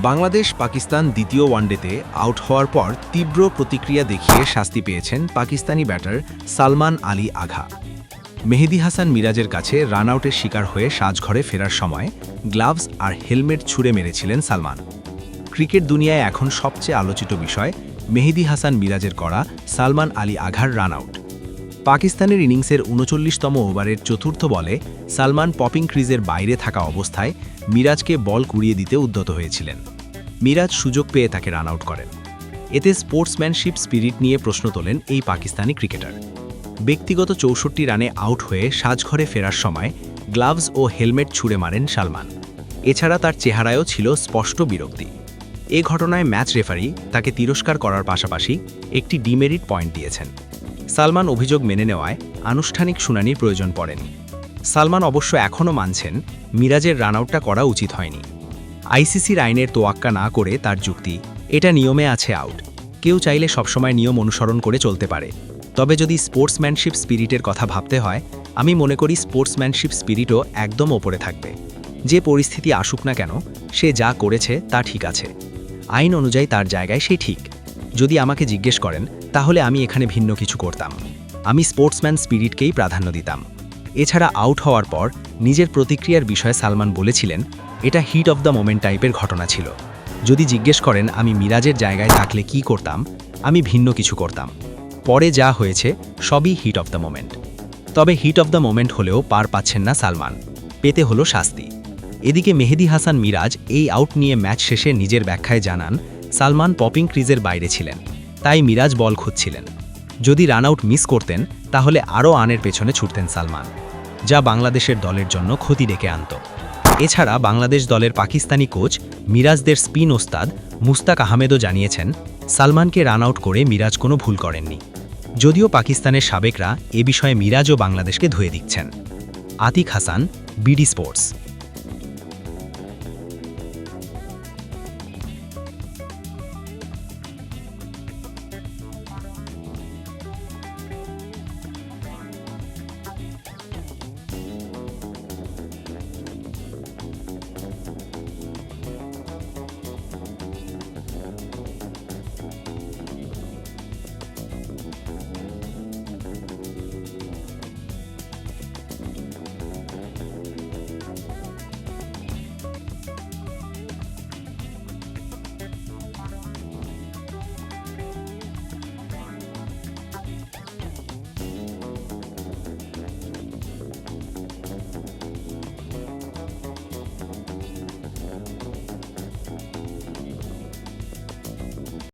বাংলাদেশ পাকিস্তান দ্বিতীয় ওয়ানডেতে আউট হওয়ার পর তীব্র প্রতিক্রিয়া দেখিয়ে শাস্তি পেয়েছেন পাকিস্তানি ব্যাটার সালমান আলী আঘা। মেহেদী হাসান মিরাজের কাছে রান আউটের শিকার হয়ে সাজঘরে ফেরার সময় গ্লাভস আর হেলমেট ছুঁড়ে মেরেছিলেন সালমান। ক্রিকেট দুনিয়ায় এখন সবচেয়ে আলোচিত বিষয় মেহেদী হাসান মিরাজের করা সালমান আলী আঘার রান আউট। পাকিস্তানের ইনিংসের ৩৯তম ওভারের চতুর্থ বলে সালমান পপিং ক্রিজের বাইরে থাকা অবস্থায় মিরাজকে বল কুড়িয়ে দিতে উদ্যত হয়েছিলেন। মিরাজ সুযোগ পেয়ে তাকে রান আউট করেন। এতে স্পোর্টসম্যানশিপ স্পিরিট নিয়ে প্রশ্ন তোলেন এই পাকিস্তানি ক্রিকেটার। ব্যক্তিগত ৬৪ রানে আউট হয়ে সাজঘরে ফেরার সময় গ্লাভস ও হেলমেট ছুঁড়ে মারেন সালমান। এছাড়া তার চেহারায়ও ছিল স্পষ্ট বিরক্তি। এ ঘটনায় ম্যাচ রেফারি তাকে তিরস্কার করার পাশাপাশি একটি ডিমেরিট পয়েন্ট দিয়েছেন। সালমান অভিযোগ মেনে নেওয়ায় আনুষ্ঠানিক শুনানির প্রয়োজন পড়েনি। সালমান অবশ্য এখনও মানছেন মিরাজের রান আউটটা করা উচিত হয়নি। আইসিসির আইনের তোয়াক্কা না করে তার যুক্তি, এটা নিয়মে আছে আউট, কেউ চাইলে সবসময় নিয়ম অনুসরণ করে চলতে পারে। তবে যদি স্পোর্টসম্যানশিপ স্পিরিটের কথা ভাবতে হয়, আমি মনে করি স্পোর্টসম্যানশিপ স্পিরিটও একদম ওপরে থাকবে। যে পরিস্থিতি আসুক না কেন, সে যা করেছে তা ঠিক আছে। আইন অনুযায়ী তার জায়গায় সে ঠিক। যদি আমাকে জিজ্ঞেস করেন তাহলে আমি এখানে ভিন্ন কিছু করতাম। আমি স্পোর্টসম্যান স্পিরিটকেই প্রাধান্য দিতাম। এছাড়া আউট হওয়ার পর নিজের প্রতিক্রিয়ার বিষয়ে সালমান বলেছিলেন, এটা হিট অফ দ্য মোমেন্ট টাইপের ঘটনা ছিল। যদি জিজ্ঞেস করেন আমি মিরাজের জায়গায় থাকলে কি করতাম, আমি ভিন্ন কিছু করতাম। পরে যা হয়েছে সবই হিট অফ দ্য মোমেন্ট। তবে হিট অফ দ্য মোমেন্ট হলেও পার পাচ্ছেন না সালমান, পেতে হলো শাস্তি। এদিকে মেহেদী হাসান মিরাজ এই আউট নিয়ে ম্যাচ শেষে নিজের ব্যাখ্যায় জানান, সালমান পপিং ক্রিজের বাইরে ছিলেন, তাই মিরাজ বল খুঁজছিলেন। যদি রান আউট মিস করতেন তাহলে আরও রানের পেছনে ছুটতেন সালমান, যা বাংলাদেশের দলের জন্য ক্ষতি ডেকে আনত। এছাড়া বাংলাদেশ দলের পাকিস্তানি কোচ মিরাজদের স্পিন ওস্তাদ মুস্তাক আহমেদও জানিয়েছেন, সালমানকে রান আউট করে মিরাজ কোনো ভুল করেননি। যদিও পাকিস্তানের সাবেকরা এ বিষয়ে মিরাজ ও বাংলাদেশকে ধুয়ে দিচ্ছেন। Atiq Hasan, BD sports.